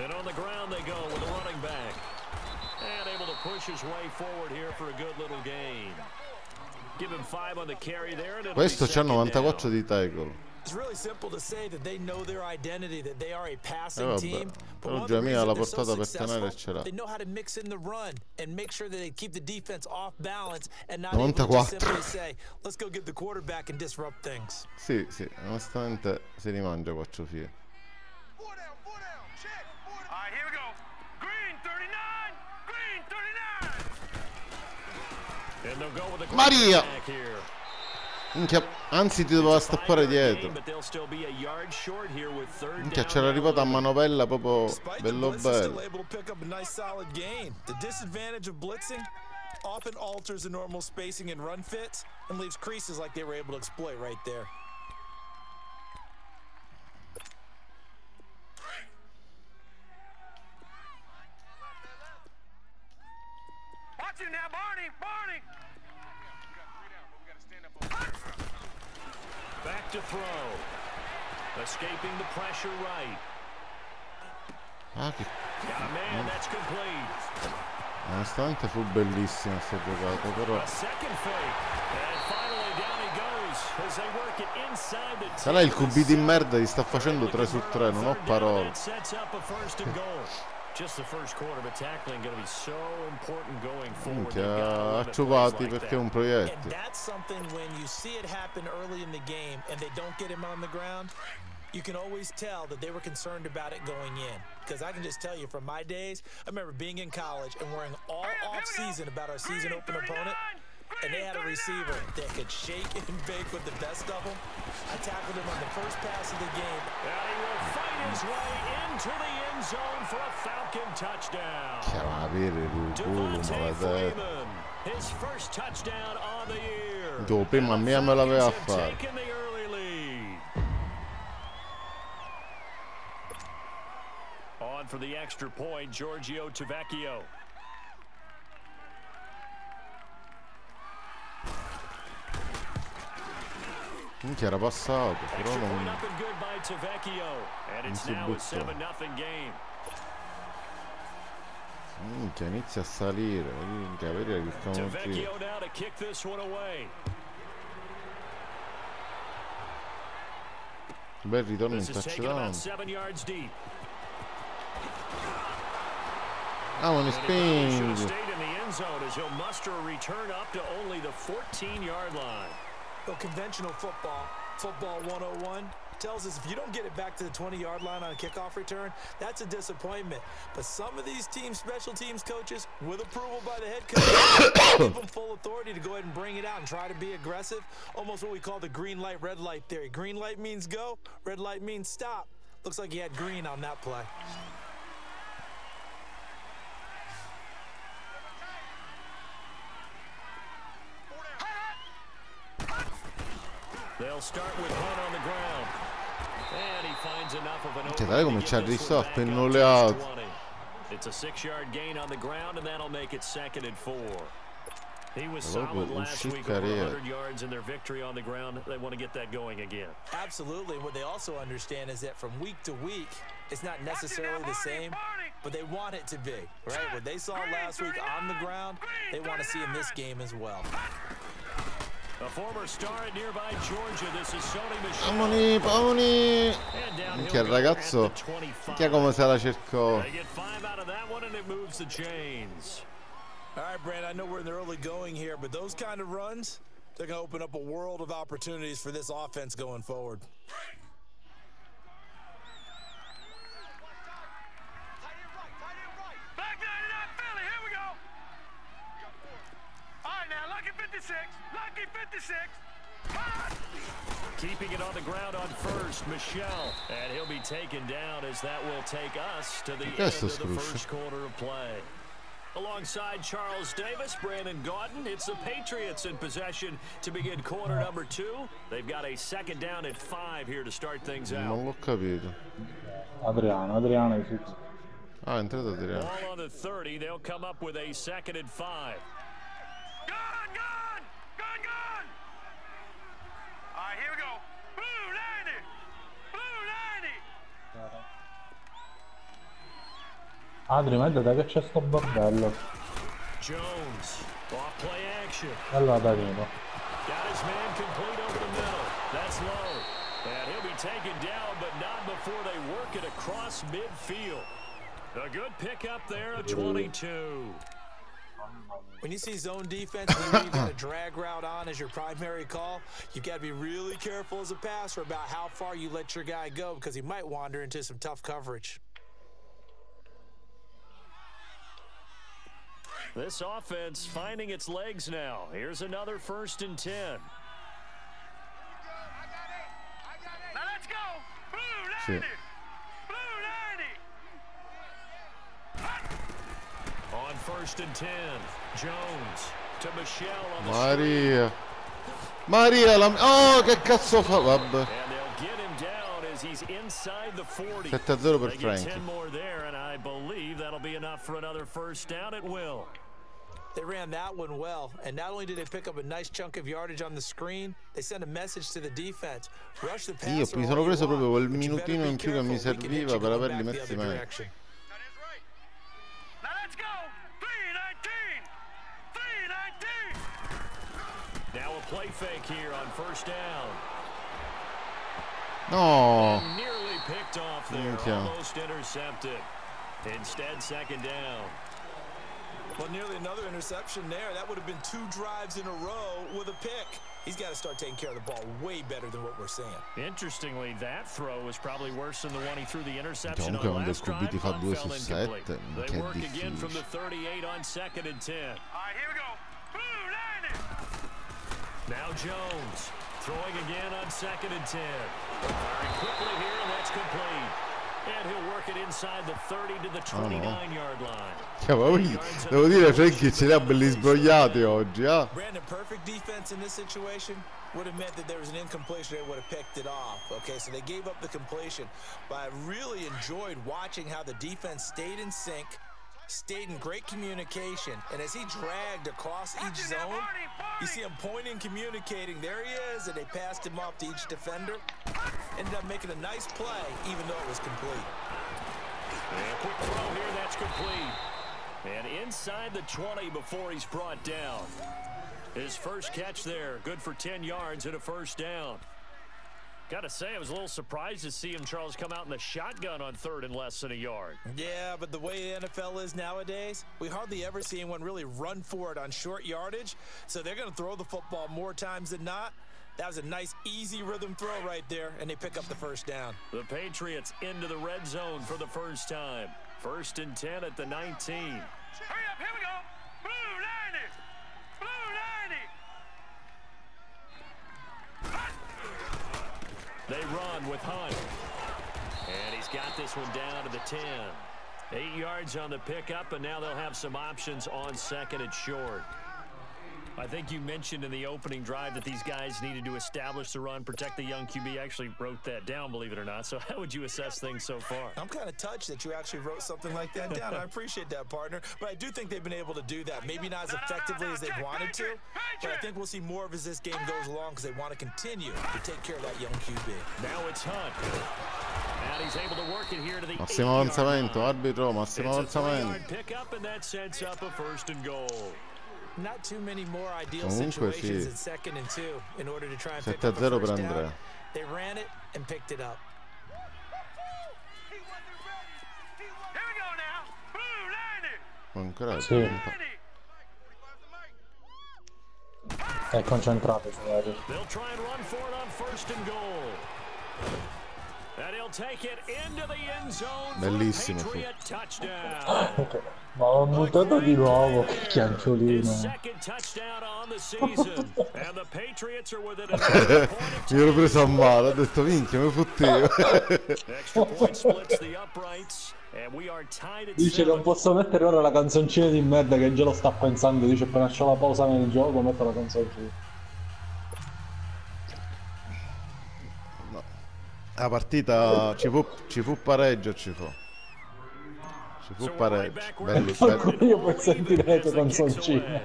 And on the ground they go with a running back. And able to push his way forward here for a good little gain. Give him 5 on the carry there. Questo c'ha 94 di tackle. It's really simple to say that they know their identity, that they are a passing team. Però già mia la portata per tenere ce l'ha. They know how to mix in the run and make sure that they keep the defense off balance and not able to just simply say, let's go get the quarterback and disrupt things. Sì, sì, onestamente si rimangia 4 file. Maria! Minchia, anzi ti doveva stappare dietro. Minchia, c'era arrivata a manovella proprio bello bello. Often alters the normal spacing and run fits and leaves creases like they were able to exploit right there. Watch him now, Barney! Barney! Back to throw. Escaping the pressure right. Ah, che... Got a man, that's complete. Nonostante fu bellissimo sto giocato, però sarà il QB di merda, gli sta facendo 3 su 3, non ho parole. Minchia, accioppati perché è un proiettile. You can always tell that they were concerned about it going in. Because I can just tell you from my days, I remember being in college and worrying all off-season about our season open opponent, and they had a receiver that could shake and bake with the best of them. I tackled him on the first pass of the game. And he will fight his way into the end zone for a Falcon touchdown. His first touchdown on the year. Prima mia me l'aveva fatto. On for the extra point, Giorgio Tavecchio. Minchia, era passato, però non si buttò. Minchia, inizia a salire. Minchia, vedi che stiamo qui. Bel ritorno in touchdown. Ah, ma mi spingi. Conventional football 101 tells us if you don't get it back to the 20-yard line on a kickoff return, that's a disappointment. But some of these teams, special teams coaches, with approval by the head coach, give them full authority to go ahead and bring it out and try to be aggressive. Almost what we call the green light, red light theory. Green light means go, red light means stop. Looks like he had green on that play. They'll start with one on the ground. And he finds enough of an open. Dai, come ci ha riso appennolato. It's a 6-yard gain on the ground, and that'll make it 2nd and 4. He was solid last week, over 100 yards in their victory on the ground. They want to get that going again. Absolutely. What they also understand is that from week to week, it's not necessarily the same, but they want it to be, right? What they saw last week on the ground, they want to see in this game as well. A former star at nearby Georgia, this is Sony Michel. Pamoni. Minchia, il ragazzo, minchia come se la cercò. They get 5 out of that one, and it moves the chains. All right, Brand, I know we're in the early going here, but those kind of runs, they're going to open up a world of opportunities for this offense going forward. Back 99, Philly, here we go. All right, now, lucky 56, lucky 56. Keeping it on the ground on first, Michel, and he'll be taken down as that will take us to the end of the first quarter of play. Alongside Charles Davis, Brandon Gaudin, it's the Patriots in possession to begin quarter number 2. They've got a 2nd down at 5 here to start things out. Non l'ho capito. Adriano Ah, è entrato Adriano. Ball on the 30, they'll come up with a 2nd and 5. Gone! All right, here we go. Blue 90! Blue 90! Adri, ma dai che c'è sto bordello. Jones, off play action. Allora Danilo. Got his man complete over the middle. That's low. And he'll be taken down, but not before they work it across midfield. A good pickup there, a 22. When you see zone defense, and you've got a drag route on as your primary call, you got to be really careful as a passer about how far you let your guy go because he might wander into some tough coverage. This offense finding its legs now. Here's another 1st and 10. Now let's go. Blue 90. Sì. Blue 90. On 1st and 10, Jones to Michelle on the Maria. Maria, oh, che cazzo fa? Vabbè. And they'll get him down as he's inside the 40. 7-0 per They get Frankie. 10 more there, and I believe that'll be enough for another 1st down at will. They ran that one well, and not only did they pick up a nice chunk of yardage on the screen, they sent a message to the defense. Rush the passer. Io mi sono preso proprio quel minutino in più che mi serviva per averli messi meglio. Now let's go. 319. 319. Now a play fake here on 1st down. No. And nearly picked off there, almost intercepted. Instead, 2nd down. Well, nearly another interception there. That would have been 2 drives in a row with a pick. He's got to start taking care of the ball way better than what we're seeing. Interestingly, that throw was probably worse than the one he threw the interception Comunque on quando il last QB ti drive. fa 2 su 7, They che è work again from the difficile. 38 on 2nd and 10. All right, here we go. Blue 90. Now Jones throwing again on 2nd and 10. Firing quickly here, and that's complete. And he'll work it inside the 30 to the 29-yard line. Devo dire, Frankie ce li ha belli sbrogliati oggi, eh? Brandon, perfect defense in this situation would have meant that there was an incompletion. They would have picked it off. Okay, so they gave up the completion. But I really enjoyed watching how the defense stayed in sync, stayed in great communication, and as he dragged across each zone, you see him pointing, communicating. There he is, and they passed him off to each defender. Ended up making a nice play, even though it was complete. And a quick throw here, that's complete. And inside the 20 before he's brought down. His first catch there, good for 10 yards and a 1st down. Gotta say, I was a little surprised to see him, Charles, come out in the shotgun on 3rd and less than a yard. Yeah, but the way the NFL is nowadays, we hardly ever see anyone really run for it on short yardage. So they're going to throw the football more times than not. That was a nice, easy rhythm throw right there, and they pick up the 1st down. The Patriots into the red zone for the first time. 1st and 10 at the 19. Hurry up, here we go. Blue 90. Blue 90. They run with Hunt. And he's got this one down to the 10. 8 yards on the pickup, and now they'll have some options on 2nd and short. I think you mentioned in the opening drive that these guys needed to establish the run, protect the young QB. Actually wrote that down, believe it or not. So how would you assess things so far? I'm kind of touched that you actually wrote something like that down. I appreciate that, partner. But I do think they've been able to do that. Maybe not as effectively as they wanted to, but I think we'll see more of as this game goes along because they want to continue to take care of that young QB. Now it's Hunt. And he's able to work it here to the Massimo avanzamento, arbitro, massimo avanzamento. Pickup, and that sets up a 1st and goal. Not too many more ideal Comunque situations sì. in 2nd and 2 in order to try and pick up a 7-0 per 1st Andrea. down. They ran it and picked it up. He wasn't ready. Here we go now. Blue 90. Ancora Sì. È concentrato su Adri. They'll try and run for it on 1st and goal. And he'll take it into the end zone. Bellissimo. Patriot touchdown. Ma l'ho buttato di nuovo, che His chianchiolino. second touchdown on the season. And the Patriots are within a point of Io l'ho preso a male, ho detto minchia, mi fottevo. extra point splits the uprights. And we are tied at Dice 7. non posso mettere ora la canzoncina di merda che già lo sta pensando. Dice appena c'ho la pausa nel gioco metto la canzoncina. No. La partita ci fu pareggio, ci fu pareggio. Belli, belli. Io poi sentire le tue canzoncine.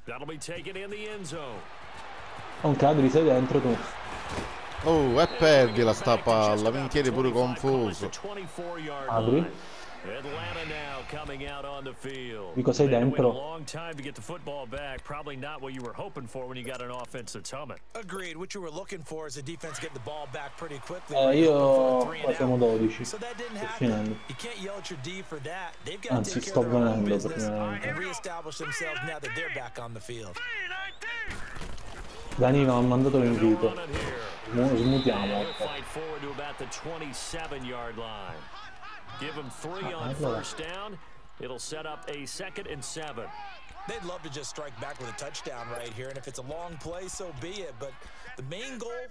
That'll be taken in the end zone. Non cadri, sei dentro tu. Oh, e perdila sta palla, mi chiedi pure confuso. Apri. Dico sei dentro. Io qua siamo 12. Sto finendo. Anzi, sto venendo Danilo ha mandato l'invito. Smutiamo. Give him 3 on first down. It'll set up a 2nd and 7. They'd love to just strike back with a touchdown right here, and if it's a long play, so be it. But the main goal,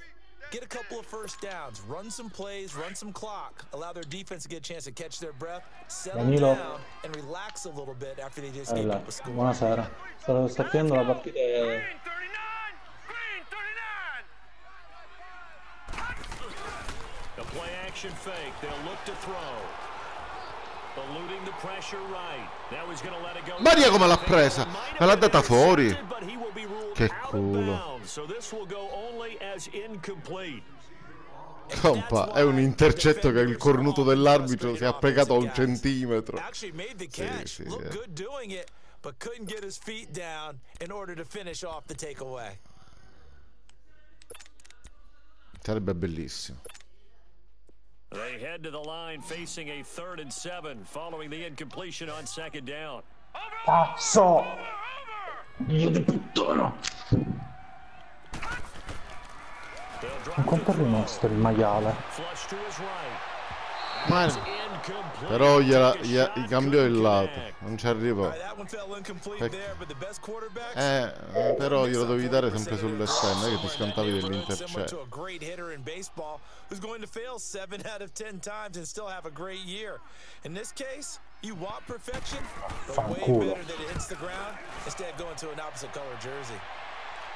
get a couple of first downs, run some plays, run some clock, allow their defense to get a chance to catch their breath, settle down, and relax a little bit after they just gave up a score. Buonasera. Sta finendo la partita. A play action fake. They'll look to throw. Eluding the pressure right. Now he's going to let it go. Maria come l'ha presa? Me l'ha data fuori. Che culo. So this will go only as incomplete. Compa, è un intercetto che il cornuto dell'arbitro si è applicato a 1 centimetro. Sì, sì, good doing it, but couldn't get his feet down in order to finish off the takeaway. Sarebbe bellissimo. They head to the line facing a 3rd and 7 following the incompletion on 2nd down. Cazzo! Dio di puttana! Quanto è rimasto il maiale? Ma però gli cambiò il lato, non ci arrivò. Però glielo dovevi dare sempre sull'esterno, che ti scontavi dell'intercetto. Fanculo.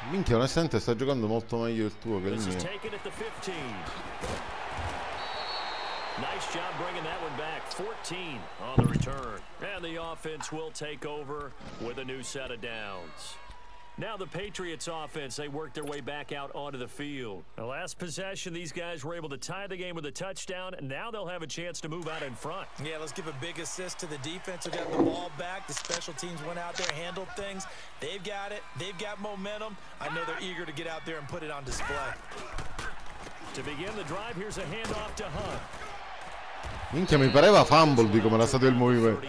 Minchia, onestamente sta giocando molto meglio il tuo che il mio. Nice job bringing that one back. 14 on the return. And the offense will take over with a new set of downs. Now the Patriots offense, they work their way back out onto the field. The last possession, these guys were able to tie the game with a touchdown, and now they'll have a chance to move out in front. Yeah, let's give a big assist to the defense who got the ball back. The special teams went out there, handled things. They've got it. They've got momentum. I know they're eager to get out there and put it on display. To begin the drive, here's a handoff to Hunt. Minchia, mi pareva fumble di come era stato il movimento.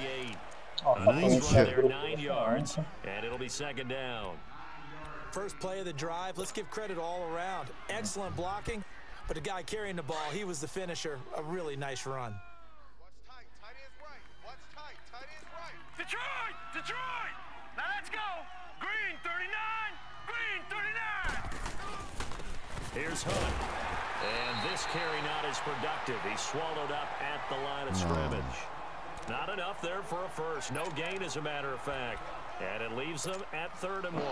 Minchia. 9 yards, and it'll be 2nd down. First play of the drive, let's give credit all around. Excellent blocking, but the guy carrying the ball, he was the finisher. A really nice run. What's tight? Tight is right. What's tight? Tight is right. Detroit! Detroit! Now let's go! Green 39! Green 39! Here's Hunt. And this carry not as productive. He's swallowed up at the line of scrimmage. Not enough there for a first. No gain, as a matter of fact. And it leaves them at 3rd and 1.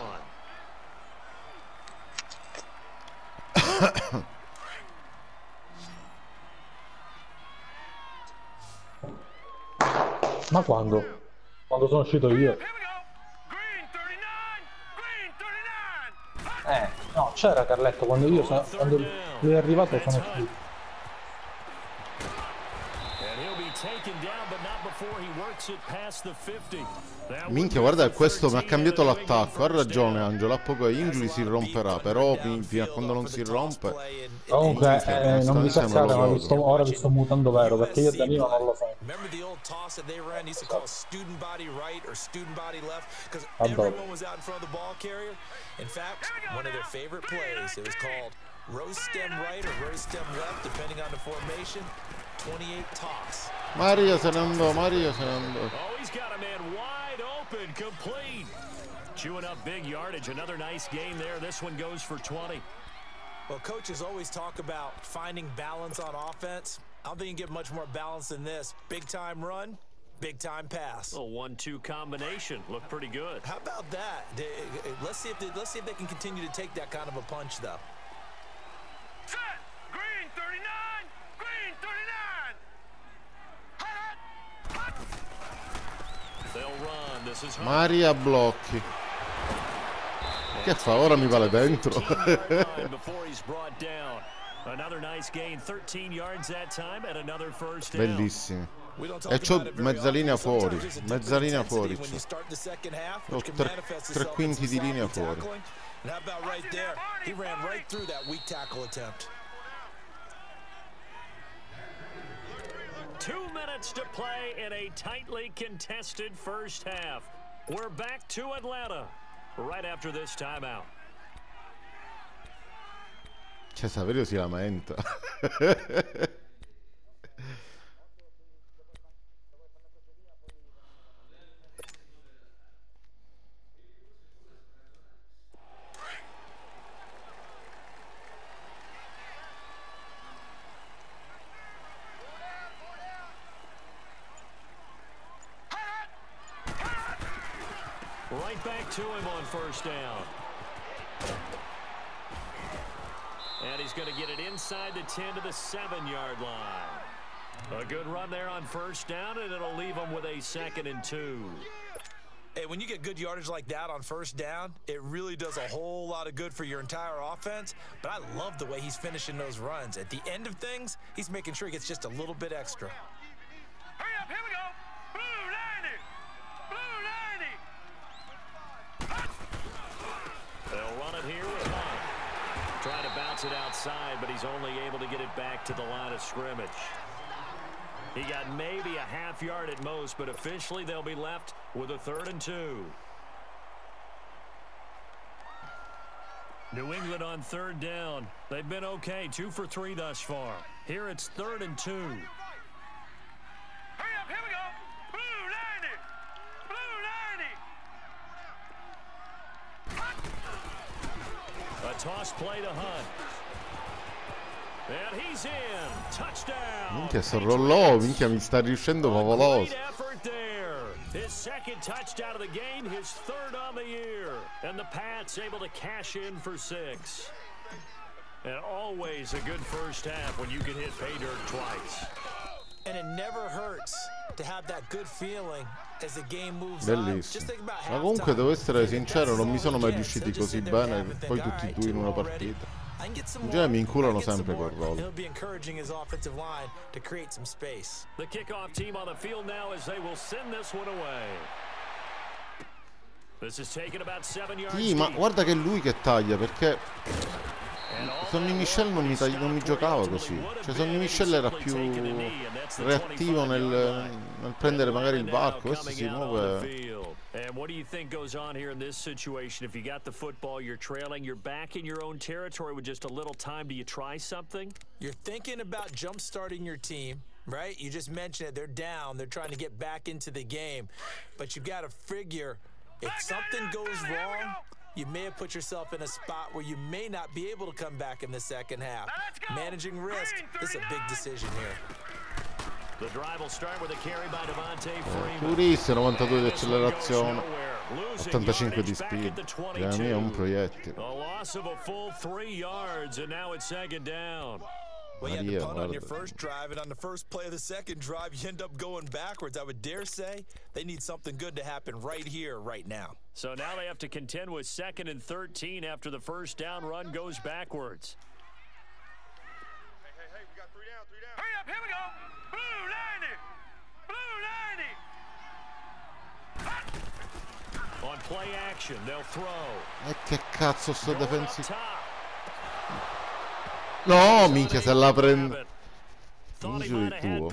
Ma quando? Quando sono uscito io? No, c'era Carletto quando lui è arrivato sono uscito. Minchia, guarda, questo mi ha cambiato l'attacco. Ha ragione Angelo, a poco injury si romperà, però fino a quando non si rompe. Comunque non mi saccate, ma ora vi sto mutando vero, perché io Danilo non lo so. Rose stem right or rose stem left, depending on the formation. 28 toss. Mario se ne andò, Mario se ne andò. Oh, he's got a man wide open, complete. Chewing up big yardage. Another nice game there. This one goes for 20. Well, coaches always talk about finding balance on offense. I don't think you can get much more balance than this. Big time run, big time pass. A 1-2 combination. Looked pretty good. How about that? Let's see if they can continue to take that kind of a punch, though. Set! Green 39! Green 39! They'll run. This is Maria blocchi. Che fa? Ora mi vale dentro. Another nice gain, 13 yards that time and another first down. Bellissimi. E c'ho mezza linea fuori, mezza linea fuori. Ho tre quinti di linea fuori. And how about right there? He ran right through that weak tackle attempt. 2 minutes to play in a tightly contested first half. We're back to Atlanta right after this timeout. Cioè, Saverio si lamenta. Right back to him on first down. And he's going to get it inside the 10 to the 7-yard line. A good run there on first down, and it'll leave him with a 2nd and 2. Hey, when you get good yardage like that on first down, it really does a whole lot of good for your entire offense. But I love the way he's finishing those runs. At the end of things, he's making sure he gets just a little bit extra. Hurry up, here we go. Blue 90. Blue 90. They'll run it here with Hunt. Trying to bounce it outside, but he's only able to get it back to the line of scrimmage. He got maybe a half yard at most, but officially they'll be left with a 3rd and 2. New England on 3rd down. They've been okay, 2 for 3 thus far. Here it's 3rd and 2. Hurry up, here we go. Blue 90. Blue 90. A toss play to Hunt. And he's in. Touchdown. Minchia, sto rollò, minchia, mi sta riuscendo favoloso. His 2nd touchdown of the game, his 3rd on the year. And the Pats able to cash in for 6. And always a good first half when you can hit pay dirt twice. And it never hurts to have that good feeling as the game moves Bellissimo. on. Ma comunque devo essere sincero, non mi sono mai riusciti così bene, poi tutti e due in una partita. In genere mi inculano sempre col roll. He'll be encouraging his offensive line to create some space. The kickoff team on the field now as they will send this one away. This is taken about 7 yards. Sì, ma guarda che è lui che taglia, perché Sonny Michel non mi giocava così. Cioè Sonny Michel era più reattivo nel prendere magari il varco. Questo si muove. And what do you think goes on here in this situation? If you got the football, you're trailing, you're back in your own territory with just a little time. Do you try something? You're thinking about jump-starting your team, right? You just mentioned it. They're down. They're trying to get back into the game. But you've got to figure if something goes wrong, you may have put yourself in a spot where you may not be able to come back in the second half. Managing risk, this is a big decision here. The drive will start with a carry by Devontae Freeman. Purissimo, 92 di accelerazione, 85 di speed. La mia è un proiettile. A loss of a full 3 yards, and now it's 2nd down. Well, you had to punt on your first drive, and on the first play of the second drive, you end up going backwards. I would dare say they need something good to happen right here, right now. So now they have to contend with 2nd and 13 after the first down run goes backwards. Hey, we got 3 down. Hurry up, here we go. Blue 90. Blue 90. On play action, they'll throw. E che cazzo sto difensivo? No, minchia, se la prende. Misuri tuo.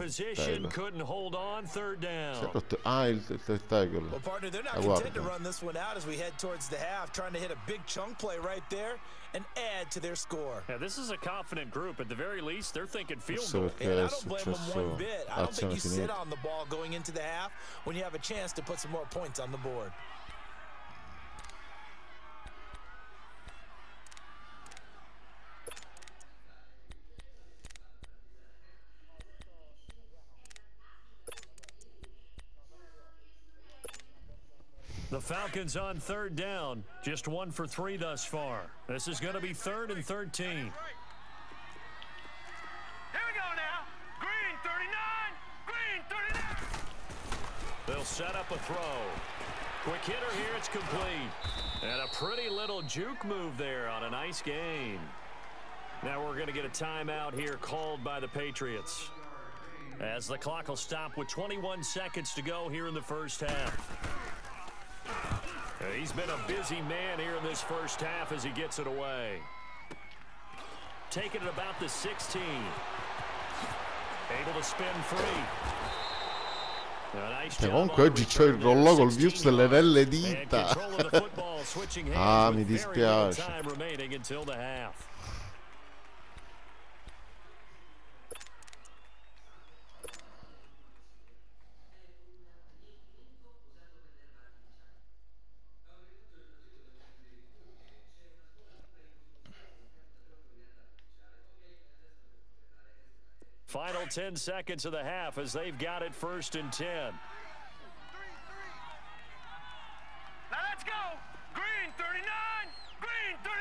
Couldn't hold on 3rd down. Ah, il tackle. Well, partner, they're not content to run this one out as we head towards the half, trying to hit a big chunk play right there and add to their score. Yeah, this is a confident group. At the very least, they're thinking field goal. And I don't blame them one bit. I don't think you sit on the ball going into the half when you have a chance to put some more points on the board. The Falcons on 3rd down. Just 1 for 3 thus far. This is going to be 3rd and 13. Here we go now. Green 39. Green 39. They'll set up a throw. Quick hitter here. It's complete. And a pretty little juke move there on a nice gain. Now we're going to get a timeout here called by the Patriots, as the clock will stop with 21 seconds to go here in the first half. He's been a busy man here in this first half as he gets it away. Taking it about the 16. Able to spin free. Comunque oggi c'ho il rollo col views nelle dita. Ah, mi dispiace. Final 10 seconds of the half as they've got it 1st and 10. Now let's go. Green 39. Green 39.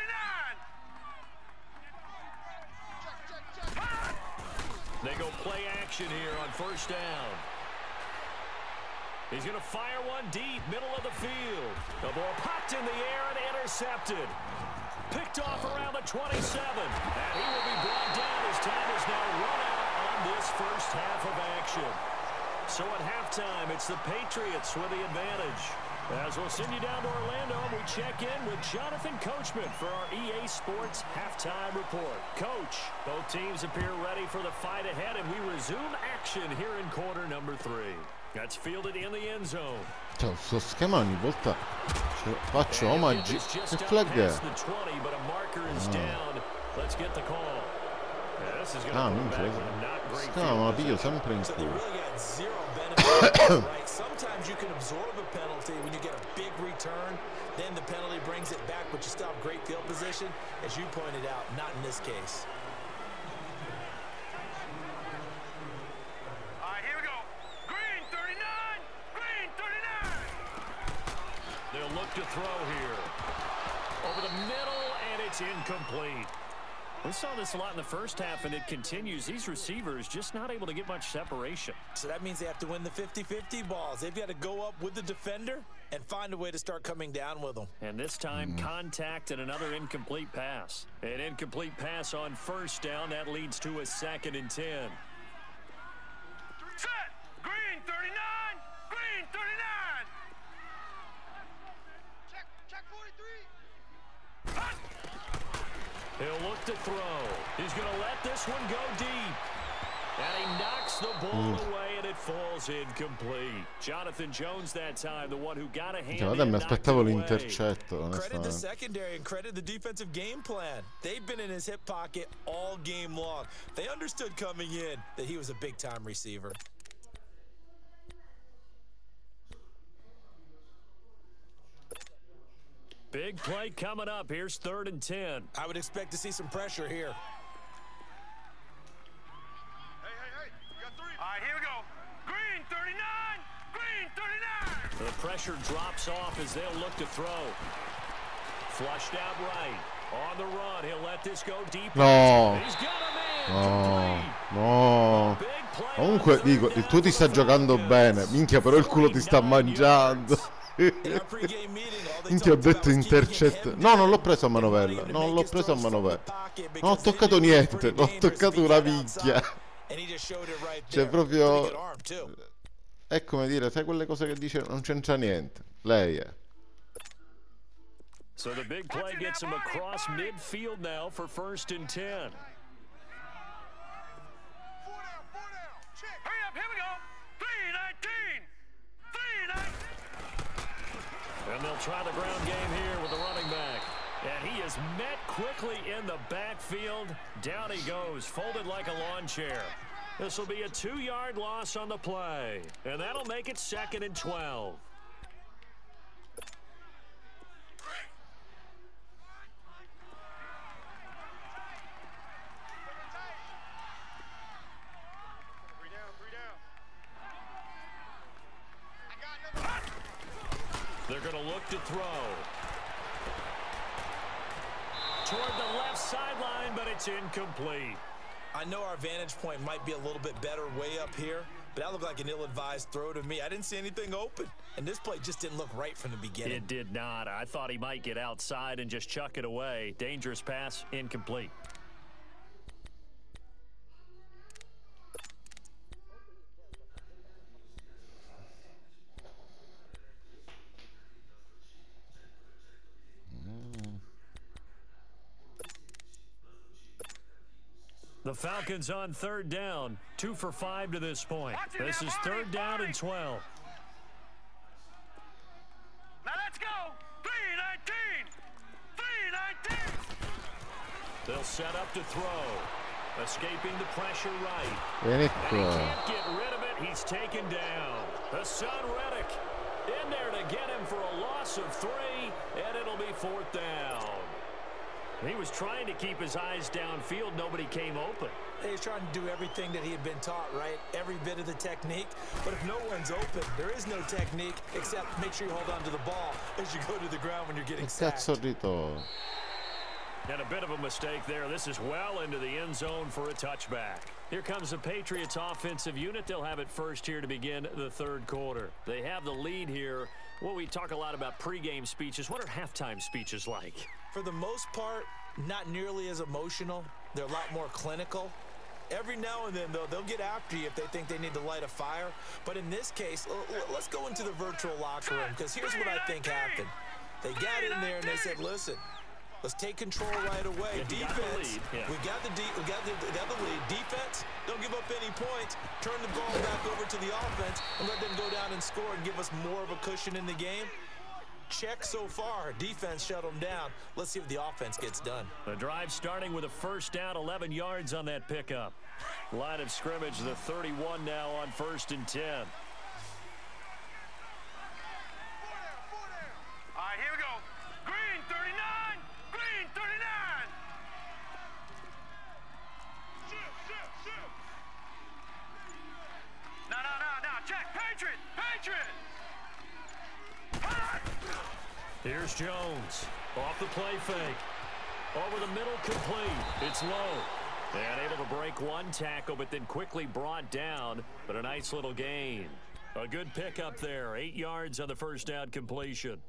They go play action here on 1st down. He's going to fire one deep, middle of the field. The ball popped in the air and intercepted. Picked off around the 27. And he will be brought down as time is now run out on this first half of action. So at halftime, it's the Patriots with the advantage. As we'll send you down to Orlando, we check in with Jonathan Coachman for our EA Sports Halftime Report. Coach, both teams appear ready for the fight ahead, and we resume action here in quarter number 3. That's fielded in the end zone. Cioè, sto schema ogni volta faccio omaggi. Che flag è? Ah, minchia. Schema me la piglio sempre in culo. Sometimes you can absorb a penalty when you get a big return. Then the penalty brings it back, but you still have great field position. As you pointed out, not in this case. All right, here we go. Green 39. Green 39. They'll look to throw here. Over the middle, and it's incomplete. We saw this a lot in the first half, and it continues. These receivers just not able to get much separation. So that means they have to win the 50-50 balls. They've got to go up with the defender and find a way to start coming down with them. And this time, contact and another incomplete pass. An incomplete pass on 1st down. That leads to a 2nd and 10. Set. Green 39. Green 39. Check 43. Hot. He'll look to throw. He's going to let this one go deep. And he knocks the ball away, and it falls incomplete. Jonathan Jones that time, the one who got a hand in, mi aspettavo l'intercetto, Credit the secondary and credit the defensive game plan. They've been in his hip pocket all game long. They understood coming in that he was a big-time receiver. Big play coming up. Here's 3rd and 10. I would expect to see some pressure here. Hey. We got 3. All right, here we go. Green 39. Green 39. The pressure drops off as they'll look to throw. Flushed out right. On the run. He'll let this go deep. No. He's got a man. No. Comunque dico, il tuo ti sta giocando bene. Minchia, però il culo ti sta mangiando. Minchia, ho detto intercetto. No, non l'ho preso a manovella. Non l'ho preso a manovella. Non ho toccato niente. Non ho toccato una minchia. Cioè proprio, è come dire, sai quelle cose che dice non c'entra niente. Lei è. So the big play gets him across midfield now for 1st and 10. Hurry up, here we go. 3-19. 3-19. And they'll try the ground game here with the running back. And he is met quickly in the backfield. Down he goes, folded like a lawn chair. This will be a 2-yard loss on the play. And that'll make it 2nd and 12. They're going to look to throw. Toward the left sideline, but it's incomplete. I know our vantage point might be a little bit better way up here, but that looked like an ill-advised throw to me. I didn't see anything open, and this play just didn't look right from the beginning. It did not. I thought he might get outside and just chuck it away. Dangerous pass, incomplete. The Falcons on third down, 2 for 5 to this point. This is third down and 12. Now let's go. 3-19. 3-19. They'll set up to throw. Escaping the pressure right. And he can't get rid of it. He's taken down. Hassan Reddick in there to get him for a loss of 3, and it'll be fourth down. He was trying to keep his eyes downfield. Nobody came open. He's trying to do everything that he had been taught, right? Every bit of the technique. But if no one's open, there is no technique except make sure you hold on to the ball as you go to the ground when you're getting sacked. And a bit of a mistake there. This is well into the end zone for a touchback. Here comes the Patriots offensive unit. They'll have it first here to begin the third quarter. They have the lead here. Well, we talk a lot about pregame speeches. What are halftime speeches like? For the most part, not nearly as emotional. They're a lot more clinical. Every now and then, though, they'll get after you if they think they need to light a fire. But in this case, let's go into the virtual locker room, because here's what I think happened. They got in there and they said, listen, let's take control right away. Defense, we got the lead. Defense, don't give up any points. Turn the ball back over to the offense and let them go down and score and give us more of a cushion in the game. Check so far. Defense shut them down. Let's see if the offense gets done. The drive starting with a first down, 11 yards on that pickup. Line of scrimmage, the 31 now on 1st and 10. All right, here we go. Green 39. Green 39. Shift. No. Check. Patriot. Here's Jones. Off the play fake. Over the middle, complete. It's low. And able to break one tackle, but then quickly brought down. But a nice little gain. A good pickup there. 8 yards on the first down completion.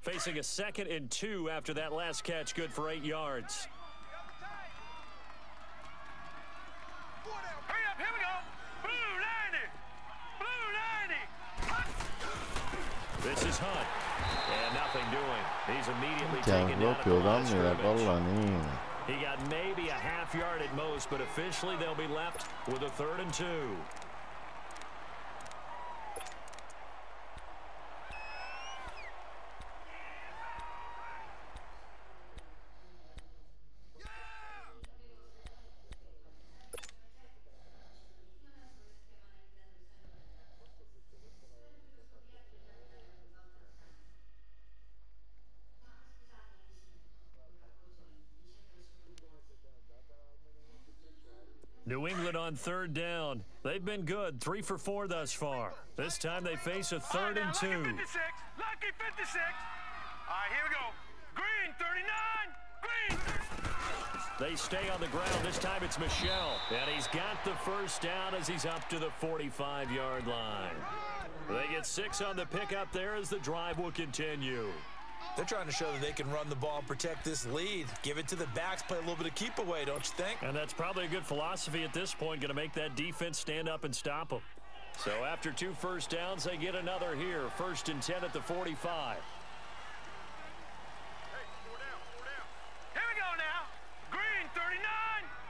Facing a 2nd and 2 after that last catch, good for 8 yards. Hurry up, here we go. Blue 90. This is Hunt. And nothing doing. He's immediately taken taken down at the line of scrimmage. He got maybe a half yard at most, but officially they'll be left with a 3rd and 2. New England on 3rd down. They've been good, 3 for 4 thus far. This time they face a 3rd and 2. Lucky 56. All right, here we go. Green 39. Green. They stay on the ground. This time it's Michel. And he's got the first down as he's up to the 45-yard line. They get 6 on the pickup there as the drive will continue. They're trying to show that they can run the ball and protect this lead. Give it to the backs, play a little bit of keep away, don't you think? And that's probably a good philosophy at this point, going to make that defense stand up and stop them. So after 2 first downs, they get another here. 1st and 10 at the 45. Hey, 4 down. Here we go now. Green 39.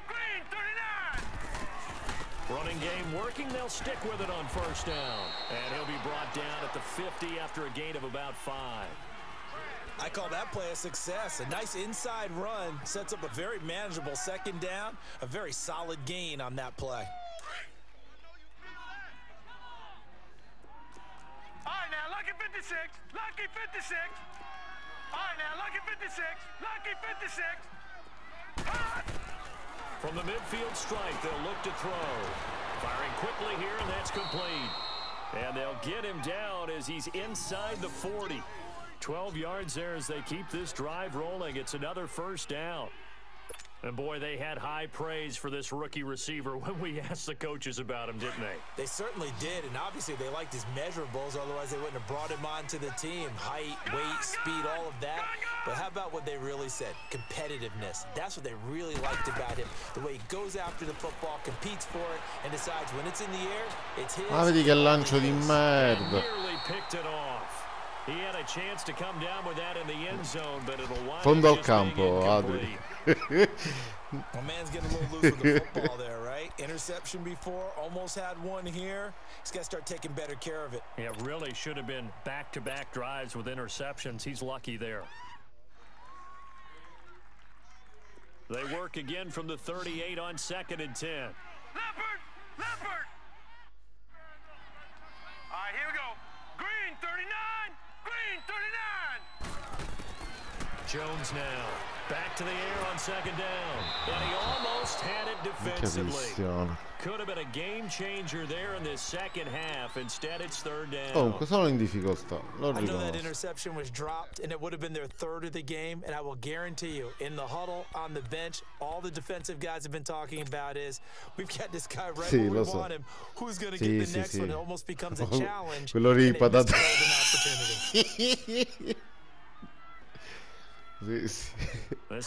Green 39. Running game working. They'll stick with it on 1st down. And he'll be brought down at the 50 after a gain of about 5. I call that play a success. A nice inside run sets up a very manageable 2nd down. A very solid gain on that play. All right, now, lucky 56. Lucky 56. All right, now, lucky 56. Lucky 56. From the midfield strike, they'll look to throw. Firing quickly here, and that's complete. And they'll get him down as he's inside the 40. 12 yards there as they keep this drive rolling. It's another 1st down. And boy, they had high praise for this rookie receiver when we asked the coaches about him, didn't they? They certainly did, and obviously they liked his measurables, otherwise they wouldn't have brought him onto the team. Height, weight, speed, all of that. But how about what they really said? Competitiveness. That's what they really liked about him. The way he goes after the football, competes for it, and decides when it's in the air, it's his. Ma vedi che lancio di merda. He had a chance to come down with that in the end zone, but it'll wind Fondo al up campo, Adri. Well, man's getting a little loose with the football there, right? Interception before, almost had one here. He's got to start taking better care of it. Yeah, really should have been back-to-back drives with interceptions. He's lucky there. They work again from the 38 on 2nd and 10. Leopard! Leopard! All right, here we go. Green 39! Green 39! Jones now. Back to the air on 2nd down. And he almost had it defensively. Could have been a game changer there in this second half. Instead, it's 3rd down. Comunque sono in difficoltà. Lo I know that riconosco. interception was dropped, and it would have been their 3rd of the game. And I will guarantee you, in the huddle, on the bench, all the defensive guys have been talking about is, we've got this guy right where we want him. Who's going to get the next one? It almost becomes a challenge. Quello lì, patata. This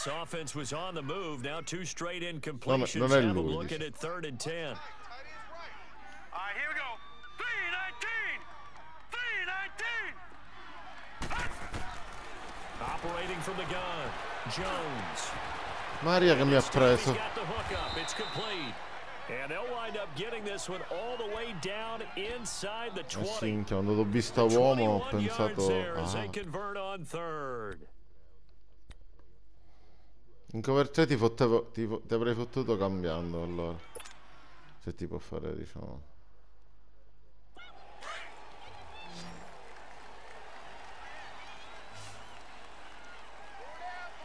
offense was on the move. Now 2 straight incompletions. Non è Have lui. them looking at 3rd and 10. All right, here we go. 3-19! 3-19! Operating from the gun. Jones. Maria che mi ha preso. He's got the hook up. It's complete. And they'll wind up getting this one all the way down inside the 20. Sì, quando l'ho vista uomo ho pensato They convert on 3rd. in cover 3 ti avrei fottuto cambiando, allora, se ti può fare, diciamo.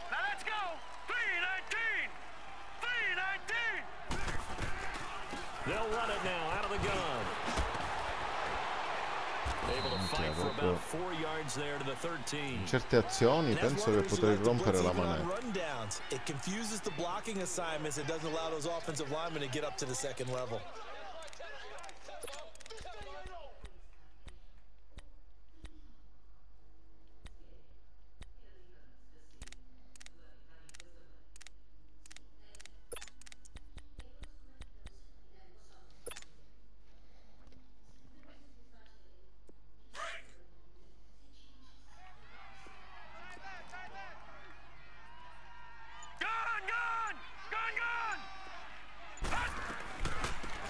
Now let's go! 3-19! 3-19! They'll run it now out of the gun. Able to fight for about 4 yards there to the 13. In certe azioni penso che potrei rompere la manetta. It confuses the blocking assignments. It doesn't allow those offensive linemen to get up to the 2nd level.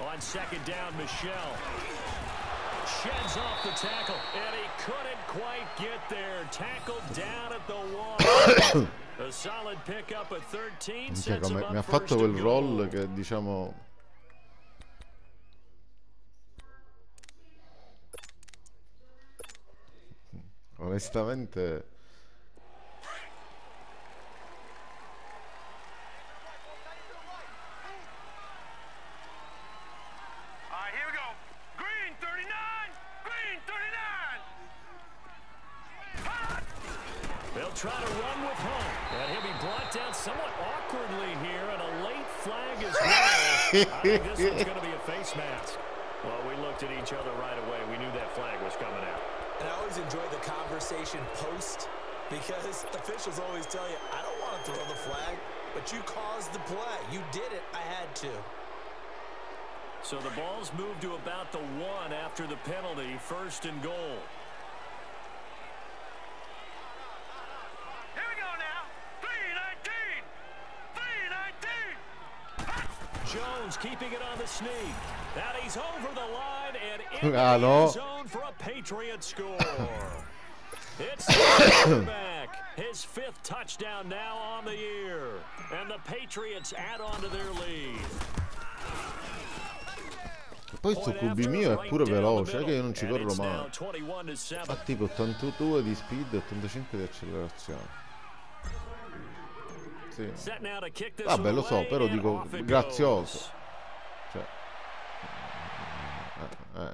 On 2nd down, Michelle sheds off the tackle, and he couldn't quite get there. Tackled down at the 1. A solid pickup at 13. Mi ha fatto quel roll che, diciamo, onestamente try to run with home, and he'll be brought down somewhat awkwardly here, and a late flag as well. I think this one's going to be a face mask. Well, we looked at each other right away. We knew that flag was coming out. And I always enjoy the conversation post, because officials always tell you, I don't want to throw the flag, but you caused the play. You did it. I had to. So the ball's moved to about the 1 after the penalty, 1st and goal. Jones keeping it on the sneak. Now he's over the line and in the end zone for a Patriot score. It's the quarterback. His 5th touchdown now on the year. And the Patriots add on to their lead. Poi sto QB mio è pure veloce, è che io non ci corro mai. Ha tipo 82 di speed e 85 di accelerazione. Sì. Vabbè, lo so, però dico grazioso. Cioè,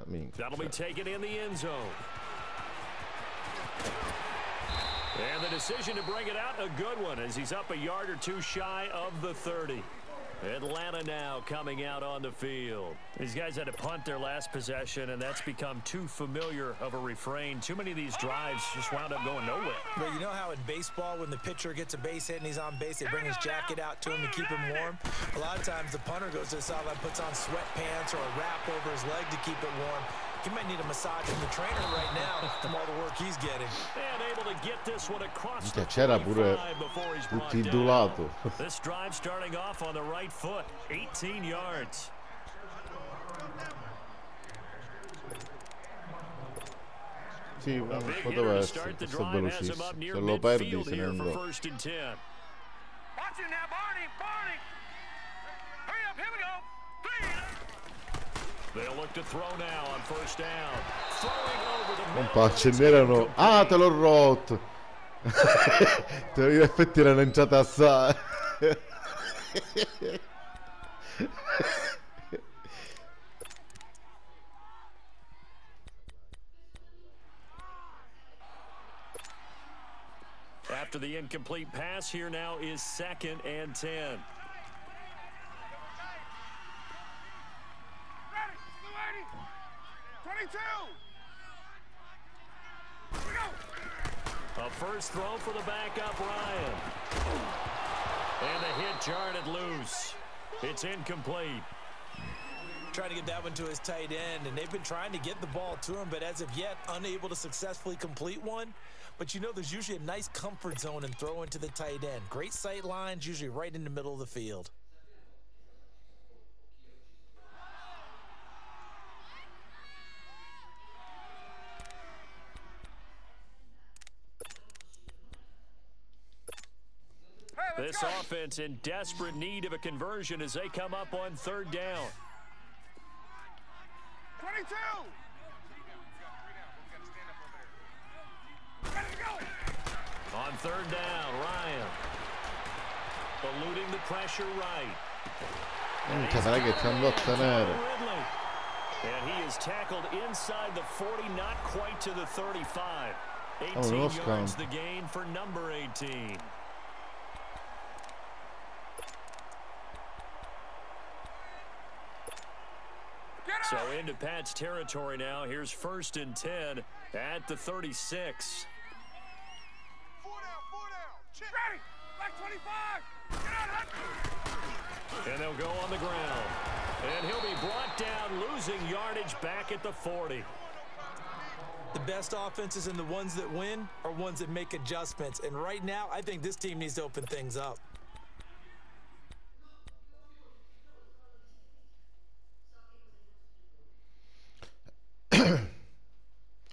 minchia. And the decision to bring it out, a good one, as he's up a yard or two shy of the 30. Atlanta now coming out on the field. These guys had to punt their last possession, and that's become too familiar of a refrain. Too many of these drives just wound up going nowhere. But you know how in baseball, when the pitcher gets a base hit and he's on base, they bring his jacket out to him to keep him warm? A lot of times the punter goes to the sideline, puts on sweatpants or a wrap over his leg to keep it warm. He might need a massage from the trainer right now from all the work he's getting. And able to get this one across the c'era pure tutti indulato. This drive starting off on the right foot, 18 yards. Sì, poteva essere, questo è velocissimo. Se lo perdi se ne andò. Watch it now, Barney. Hurry up, here we go. They'll look to throw now on first down. Throwing over the middle. Un ce n'erano. Ah, te l'ho rotto. In effetti erano entrate assai. After the incomplete pass, here now is 2nd and 10. A first throw for the backup, Ryan. And the hit jarred loose. It's incomplete. Trying to get that one to his tight end, and they've been trying to get the ball to him, but as of yet, unable to successfully complete one. But you know, there's usually a nice comfort zone in throwing to the tight end. Great sight lines, usually right in the middle of the field. This offense in desperate need of a conversion as they come up on 3rd down. 22! On 3rd down, Ryan. Eluding the pressure right. Minchia, sarà che ti andò a tenere. And he is tackled inside the 40, not quite to the 35. 18 yards the gain for number 18. So into Pat's territory now. Here's 1st and 10 at the 36. 4 down. Ready. Black 25. Get out. And they'll go on the ground. And he'll be brought down, losing yardage back at the 40. The best offenses and the ones that win are ones that make adjustments. And right now, I think this team needs to open things up.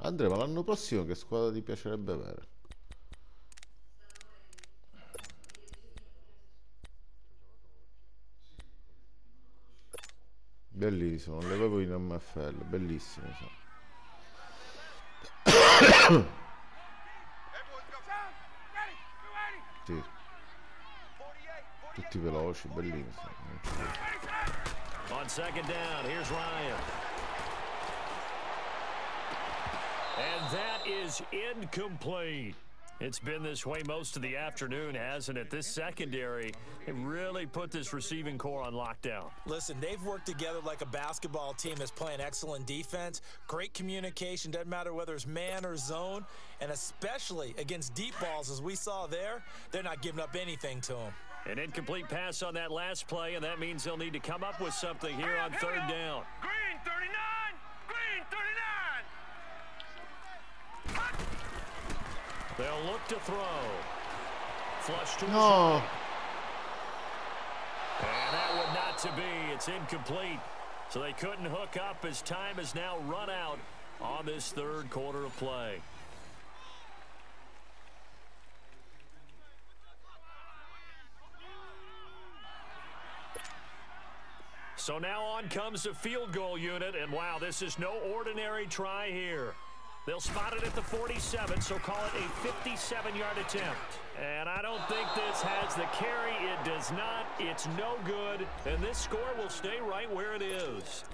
Andrea, ma l'anno prossimo che squadra ti piacerebbe avere? Bellissimo, le avevo in MFL, bellissime sono. Sì. Tutti veloci, bellissimi. On 2nd down, here's Ryan. And that is incomplete. It's been this way most of the afternoon, hasn't it? This secondary, it really put this receiving core on lockdown. Listen, they've worked together like a basketball team that's playing excellent defense. Great communication, doesn't matter whether it's man or zone. And especially against deep balls, as we saw there, they're not giving up anything to them. An incomplete pass on that last play, and that means they'll need to come up with something here on 3rd down. Green 39. Green 39. They'll look to throw. Flush to No. And that would not to be. It's incomplete. So they couldn't hook up as time has now run out on this 3rd quarter of play. So now on comes the field goal unit, and wow, this is no ordinary try here. They'll spot it at the 47, so call it a 57-yard attempt. And I don't think this has the carry. It does not. It's no good. And this score will stay right where it is.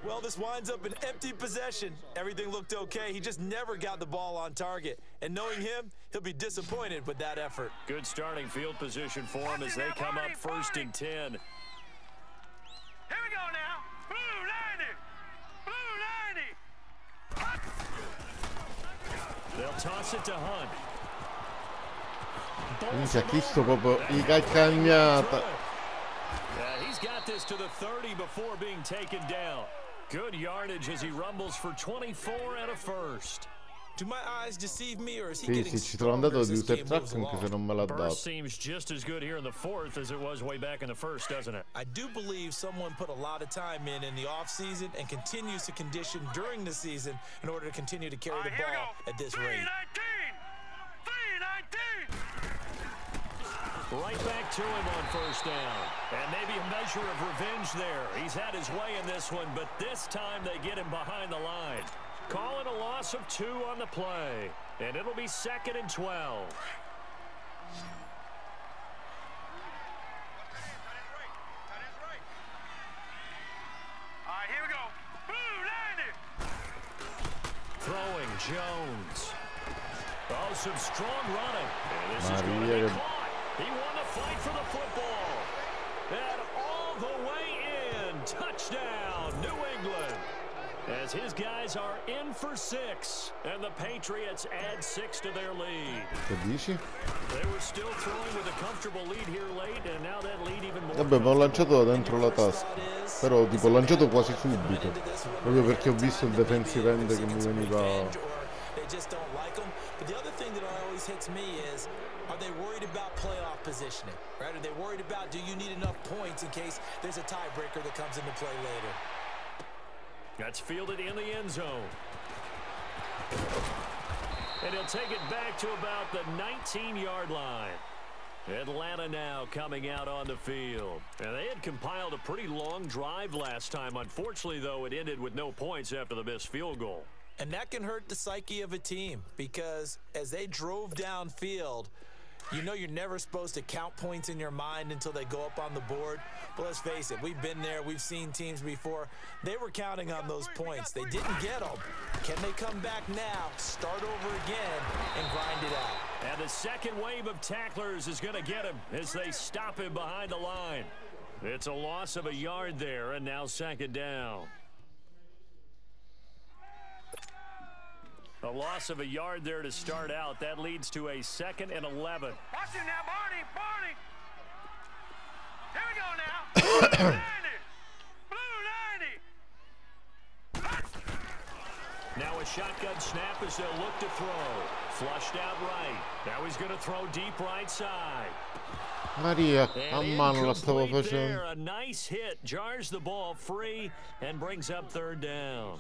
Well, this winds up an empty possession. Everything looked okay. He just never got the ball on target. And knowing him, he'll be disappointed with that effort. Good starting field position for him as they come up 1st and 10. Here we go now. Blue 90. Blue 90. They'll toss it to Hunt. Minchia, chi sto proprio i cagnata. Yeah, he's got this to the 30 before being taken down. Good yardage as he rumbles for 24 and a first. Do my eyes deceive me, or is he Sì, getting sì, ci te l'ho dato stronger as di this user game track moves anche se along? non me l'ha dato. Burst seems just as good here in the 4th as it was way back in the 1st, doesn't it? I do believe someone put a lot of time in the offseason and continues to condition during the season in order to continue to carry the ball at this rate. 319. Right back to him on 1st down. And maybe a measure of revenge there. He's had his way in this one, but this time they get him behind the line. Calling a loss of 2 on the play. And it'll be 2nd and 12. All right, here we go. Blue 90. Throwing Jones. Oh, some strong running. And this is going to Maria. be caught. He won the fight for the football. And all the way in. Touchdown, New England. As his guys are in for 6. And the Patriots add 6 to their lead. Che dici? They were still throwing with a comfortable lead here late, and now that lead even more. Vabbè, ma ho lanciato da dentro la tasca. Però tipo ho lanciato quasi subito. Proprio perché ho visto il defensive end che mi veniva. They just don't like them. But the other thing that always hits me is, are they worried about playoff positioning? Right? Are they worried about, do you need enough points in case there's a tiebreaker that comes into play later? That's fielded in the end zone. And he'll take it back to about the 19-yard line. Atlanta now coming out on the field. And they had compiled a pretty long drive last time. Unfortunately, though, it ended with no points after the missed field goal. And that can hurt the psyche of a team, because as they drove downfield, you know you're never supposed to count points in your mind until they go up on the board. But let's face it, we've been there, we've seen teams before. They were counting on those points. They didn't get them. Can they come back now, start over again, and grind it out? And the second wave of tacklers is going to get him as they stop him behind the line. It's a loss of a yard there, and now 2nd down. A loss of a yard there to start out. That leads to a 2nd and 11. Watch him now, Barney. Here we go now. Blue 90. Blue 90. Now a shotgun snap as they'll look to throw. Flushed out right. Now he's going to throw deep right side. Maria, a mano la stavo Incomplete facendo. there. A nice hit. Jars the ball free and brings up 3rd down.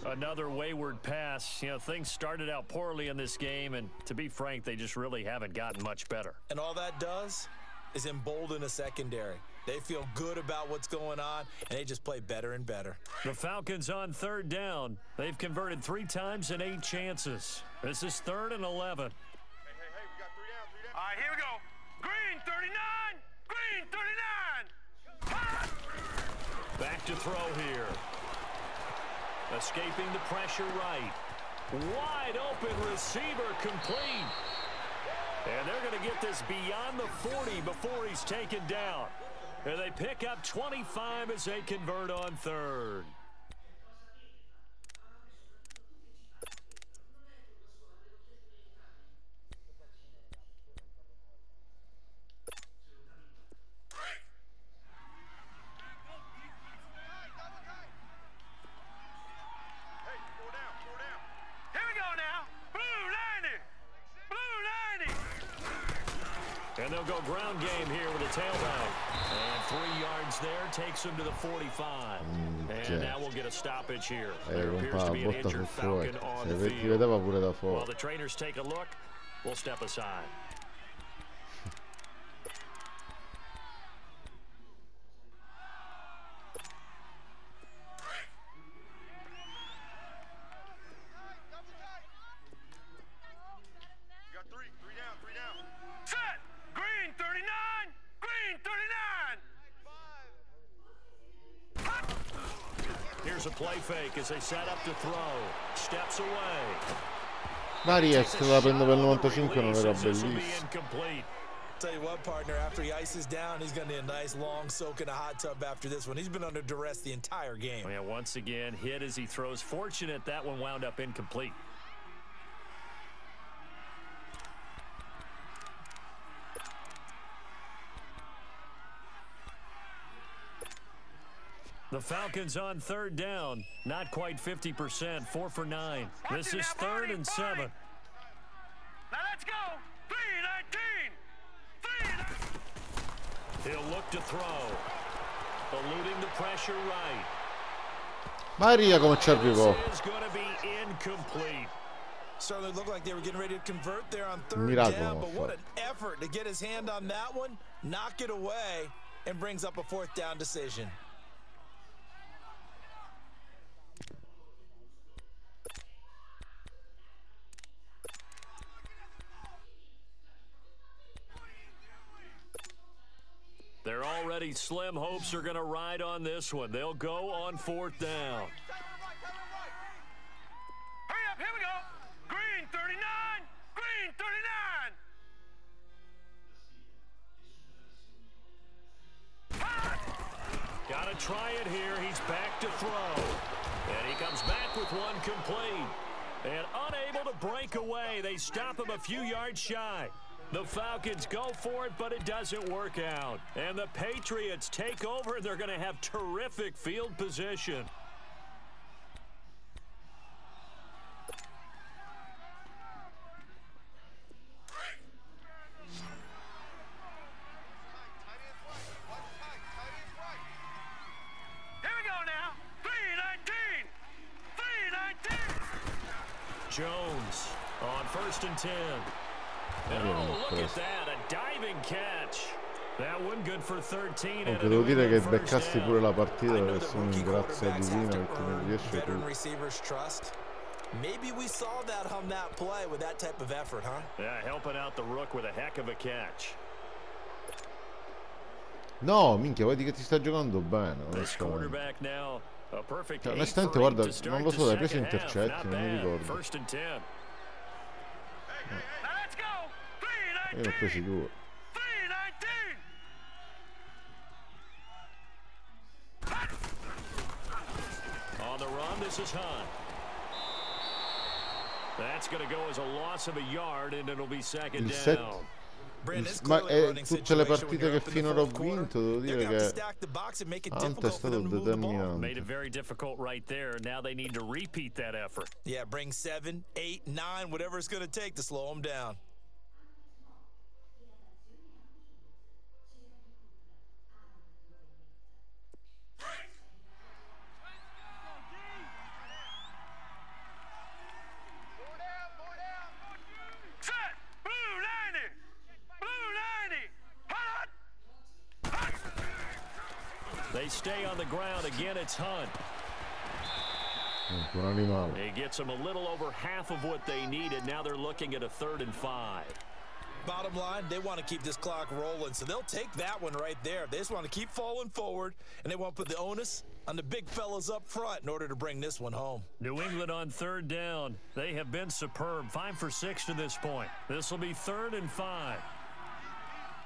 Another wayward pass. You know, things started out poorly in this game, and to be frank, they just really haven't gotten much better. And all that does is embolden a secondary. They feel good about what's going on, and they just play better and better. The Falcons on 3rd down. They've converted 3 times in 8 chances. This is 3rd and 11. Hey, we got 3 down. All right, here we go. Green 39. Green 39. Back to throw here. Escaping the pressure right. Wide open receiver complete. And they're going to get this beyond the 40 before he's taken down. And they pick up 25 as they convert on 3rd. And they'll go ground game here with a tailback. And 3 yards there takes them to the 45. And now we'll get a stoppage here. There appears to be an injured Falcon on the field. While the trainers take a look, we'll step aside. Here's a play fake as they set up to throw. Steps away. Maria, se la prendo per il 95 non era bellissimo. Tell you what, partner, after he ices down, he's going to need a nice long soak in a hot tub after this one. He's been under duress the entire game. Yeah, once again, hit as he throws. Fortunate that one wound up incomplete. The Falcons on third down. Not quite 50%. 4 for 9. This is 3rd and 7. Now let's go. 3-19. He'll look to throw. Eluding the pressure right. Maria come ci arrivò. This is going to be incomplete. Certainly looked like they were getting ready to convert there on 3rd down, but what an effort to get his hand on that one, knock it away, and brings up a 4th down decision. They're already slim hopes are going to ride on this one. They'll go on 4th down. Hurry up, here we go. Green 39, green 39. Got to try it here. He's back to throw. And he comes back with one complete. And unable to break away. They stop him a few yards shy. The Falcons go for it, but it doesn't work out. And the Patriots take over, and they're going to have terrific field position. Here we go now. 3-19. 3-19. Jones on 1st and 10. Oh, look at that, a diving catch. That one good for 13. Devo dire che beccasti pure la partita adesso, grazie a Divino perché non riesce più. Receivers trust. Maybe we saw that on that play with that type of effort, huh? Yeah, helping out the rook with a heck of a catch. No, minchia, vedi che ti sta giocando bene. Cioè, onestamente, guarda, non lo so, l'hai preso intercetti, non mi ricordo. Io ne ho presi 2. On the run, this is Hunt. That's going to go as a loss of a yard, and it'll be 2nd down. Ma tutte le partite che finora ho vinto, devo dire che Hunt è stato determinante. Made it very difficult right there. Now they need to repeat that effort. Yeah, bring 7, 8, 9, whatever it's going to take to slow them down. They stay on the ground. Again, it's Hunt. He gets them a little over half of what they needed. Now they're looking at a 3rd and 5. Bottom line, they want to keep this clock rolling, so they'll take that one right there. They just want to keep falling forward, and they want to put the onus on the big fellas up front in order to bring this one home. New England on 3rd down. They have been superb. 5 for 6 to this point. This will be 3rd and 5.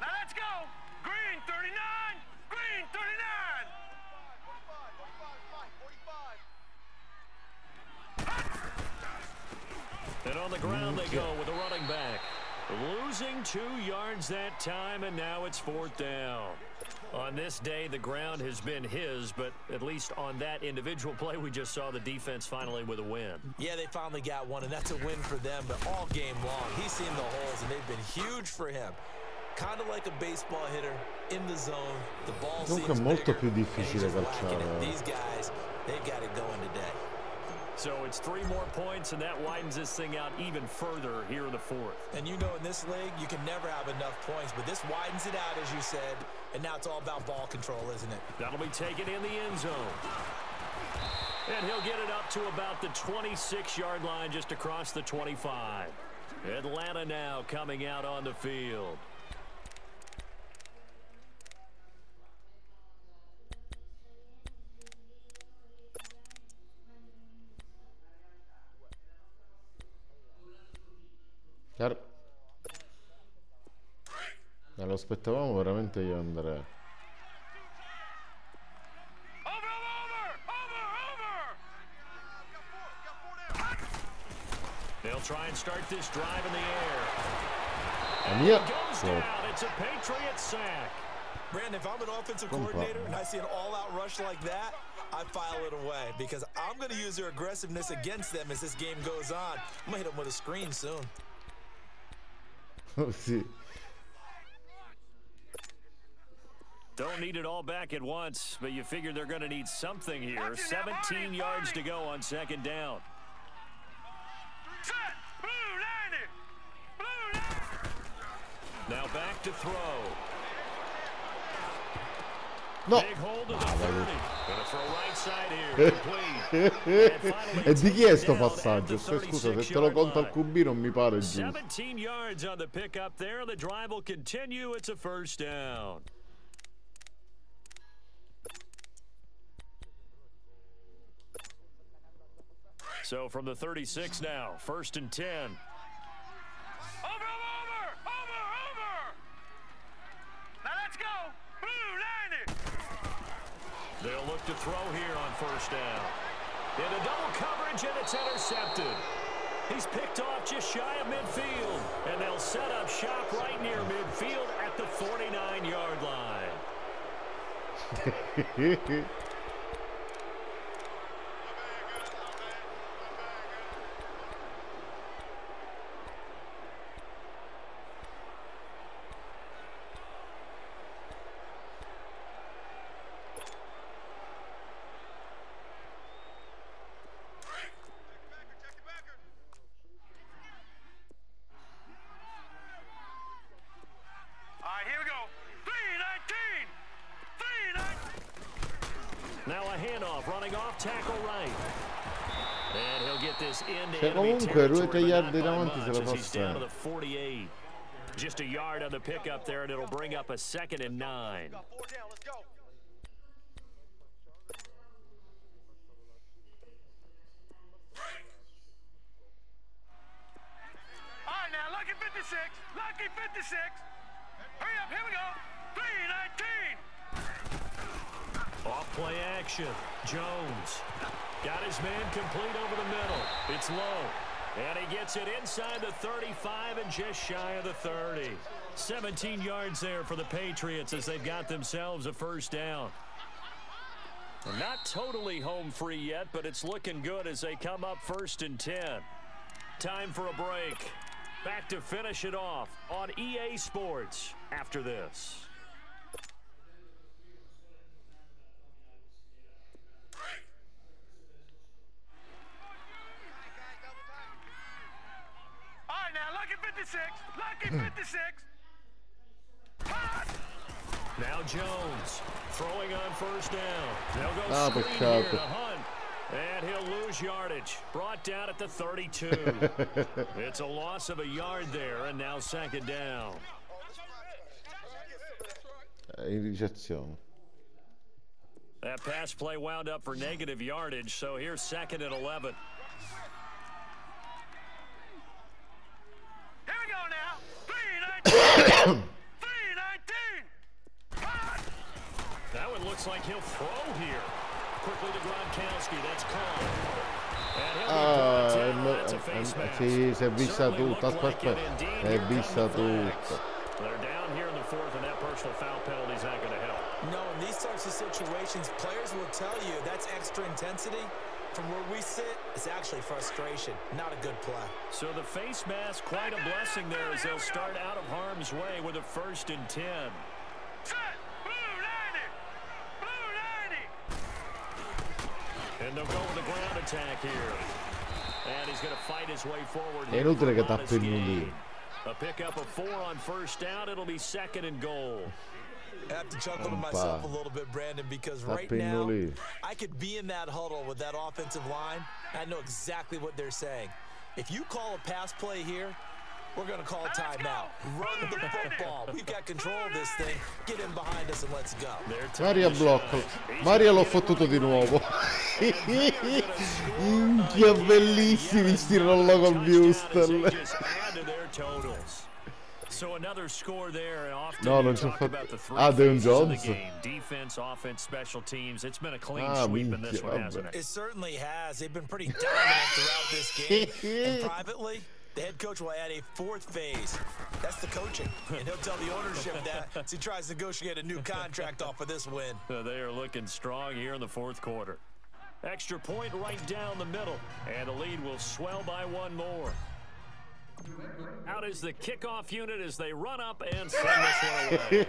Now let's go. Green 39, green 39. And on the ground they go with a running back. Losing 2 yards that time, and now it's 4th down. On this day, the ground has been his, but at least on that individual play, we just saw the defense finally with a win. Yeah, they finally got one, and that's a win for them, but all game long, he's seen the holes, and they've been huge for him. Kind of like a baseball hitter in the zone. The ball Comunque è molto più difficile calciare. These guys, they got it going today. So it's 3 more points, and that widens this thing out even further here in the 4th. And you know in this league, you can never have enough points, but this widens it out, as you said, and now it's all about ball control, isn't it? That'll be taken in the end zone. And he'll get it up to about the 26-yard line, just across the 25. Atlanta now coming out on the field. Lo aspettavamo veramente io andare. They'll try and start this drive in the air. And it goes down. It's a Patriots sack. Brandon, if I'm an offensive coordinator and I see an all-out rush like that, I file it away because I'm going to use their aggressiveness against them as this game goes on. I'm going to hit them with a screen soon. Sì. Don't need it all back at once, but you figure they're going to need something here. 17 yards to go on second down. Now back to throw. No. Big hold to the 30. Gonna throw right side here. Complete. E di chi è sto passaggio? Scusa, se te lo conta al QB non mi pare giusto. 17 yards on the pickup there. The drive will continue. It's a first down. So from the 36 now, 1st and 10. Over. Now let's go. Blue 90. They'll look to throw here on first down. In a double coverage, and it's intercepted. He's picked off just shy of midfield. And they'll set up shop right near midfield at the 49-yard line. Now a handoff, running off tackle right. And he'll get this into enemy territory as he's down to the 48. Just a yard on the pickup there, and it'll bring up a 2nd and 9. Let's go. All right, now, lucky 56. Lucky 56. Hurry up, here we go. 319. Off play action. Jones got his man complete over the middle. It's low. And he gets it inside the 35 and just shy of the 30. 17 yards there for the Patriots as they've got themselves a first down. And not totally home free yet, but it's looking good as they come up 1st and 10. Time for a break. Back to finish it off on EA Sports after this. Lucky 56. Now Jones throwing on first down. They'll go screen here to Hunt. And he'll lose yardage. Brought down at the 32. It's a loss of a yard there, and now 2nd down. In ricezione. That pass play wound up for negative yardage, so here's 2nd and 11. Here we go now. 319. That one looks like he'll throw here. Quickly to Gronkowski. That's caught. That's a face mask. Sì, si è vista tutta. Aspetta. È vista tutta. They're down here in the 4th, and that personal foul penalty is not going to help. No, in these types of situations, players will tell you that's extra intensity. From where we sit, it's actually frustration, not a good play. So the face mask, quite a blessing there as they'll start out of harm's way with a 1st and 10. And they'll go with the ground attack here. And he's going to fight his way forward. È inutile che tappino lì. A pickup of 4 on first down. It'll be 2nd and goal. I have to chuckle to myself a little bit, Brandon, because right now I could be in that huddle with that offensive line. I know exactly what they're saying. If you call a pass play here, We're going to call timeout. Run the football. We've got control of this thing. Get in behind us and let's go. Maria blocco. Maria l'ho fottuto di nuovo. Minchia, bellissimi sti rollo col Houston. So another score there, and often no, non talk about the three Deon phases of the Jones. game. Defense, offense, special teams. It's been a clean sweep in this one, hasn't it? It certainly has. They've been pretty dominant throughout this game. And privately, the head coach will add a fourth phase. That's the coaching. And he'll tell the ownership that as he tries to negotiate a new contract off of this win. They are looking strong here in the fourth quarter. Extra point right down the middle. And the lead will swell by one more. Out is the kickoff unit as they run up and send this one away.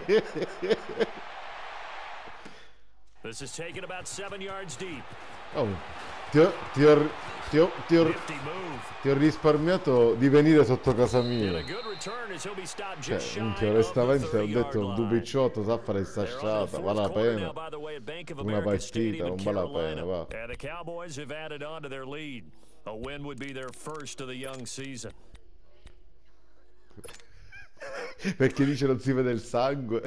This is taken about 7 yards deep. Oh, ti ho risparmiato di venire sotto casa mia. Cioè, minchia, onestamente ho detto un dupicciotto sa fare sta sciata, vale la pena. Una partita, non vale la pena, va. And the Cowboys have added on to their lead. A win would be their first of the young season. Perché dice non si vede il sangue.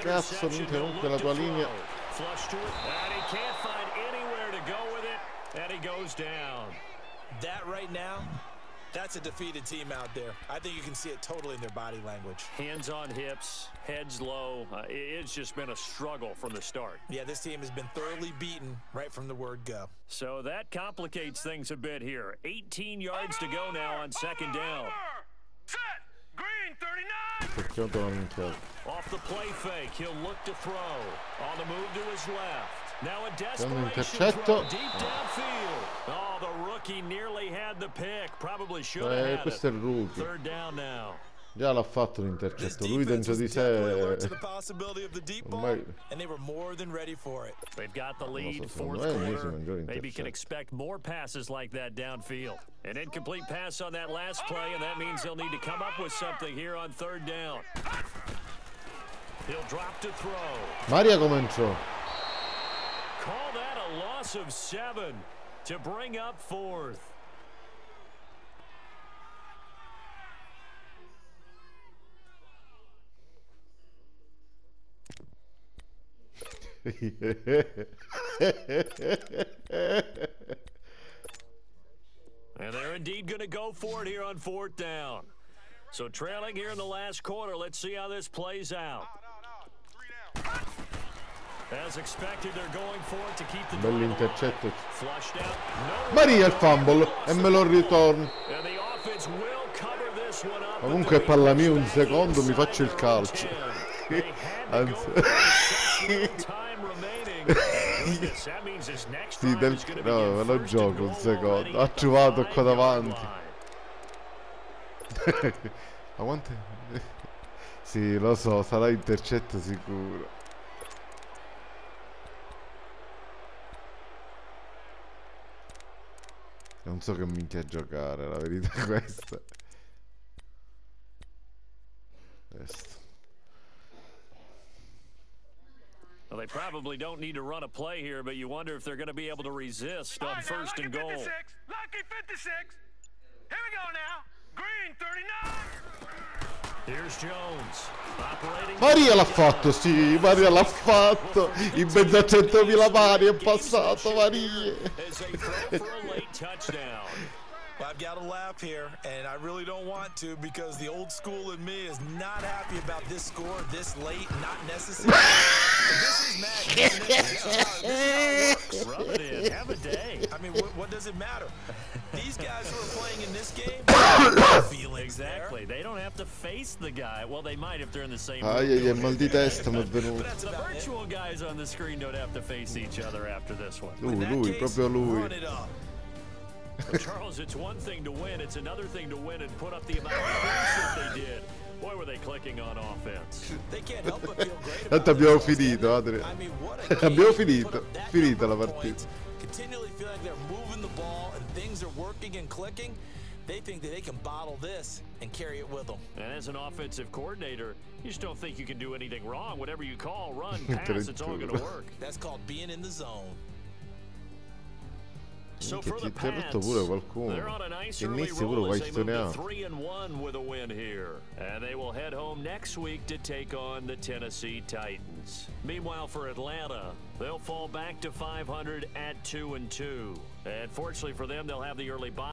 Cazzo, minchia, comunque la tua linea. That right now, that's a defeated team out there. I think you can see it totally in their body language. Hands on hips, heads low. It's just been a struggle from the start. Yeah, this team has been thoroughly beaten right from the word go. So that complicates things a bit here. 18 yards to go now on second down. Set! Green, 39! Off the play fake, he'll look to throw. On the move to his left. Now a desperation throw deep downfield. Oh, the rookie nearly had the pick. Probably should have had questo è il rookie. Third down now. Già l'ha fatto l'intercetto. Lui dentro di sé ormai... And they were more than ready for it. They've got the lead, fourth quarter. Maybe can expect more passes like that downfield. An incomplete pass on that last play, and that means they'll need to come up with something here on third down. He'll drop to throw. Maria comenzó. Call that a loss of 7 to bring up fourth. And they're indeed going to go for it here on fourth down. So trailing here in the last quarter, let's see how this plays out. As expected, they're going for it to keep the bell'intercetto. Flushed out. Maria il fumble e me lo ritorno. And the offense will cover this one up. Comunque parla mia un secondo, mi faccio il calcio. Anzi. Sì, no, lo gioco un secondo. Ha trovato qua davanti. Ma quante? Sì, lo so, sarà intercetto sicuro. Non so che minchia giocare, la verità è questa. Questo. Well, they probably don't need to run a play here, but you wonder if they're going to be able to resist on first and goal. Lucky 56. Here we go now. Green 39. Here's Jones. Maria l'ha fatto, sì, Maria l'ha fatto. In mezzo a 100.000 mani è passato, Maria. Well, I've got to laugh here, and I really don't want to because the old school in me is not happy about this score this late, not necessary. This is Madden. This is how it works. Rub it in. Have a day. I mean, what does it matter? These guys who are playing in this game have feelings exactly. They don't have to face the guy. Well, they might if they're in the same room. Mal di testa mi è venuto. The virtual guys on the screen don't have to face each other after this one. Lui, proprio lui. But Charles, it's one thing to win, it's another thing to win and put up the amount of points that they did. Boy, were they clicking on offense. They can't help but feel great Tanto abbiamo finito, Adrian. I mean, abbiamo finita la partita. Continually feeling like they're moving the ball and things are working and clicking. They think that they can bottle this and carry it with them. And as an offensive coordinator, you just don't think you can do anything wrong. Whatever you call, run, pass, it's all going to work. That's called being in the zone. So for the pure Pats, pure qualcuno. they're on a nice Che early inizi pure roll as qualche they move to storia. 3-1 with a win here. And they will head home next week to take on the Tennessee Titans. Meanwhile, for Atlanta, they'll fall back to 500 at 2-2. And fortunately for them, they'll have the early bye.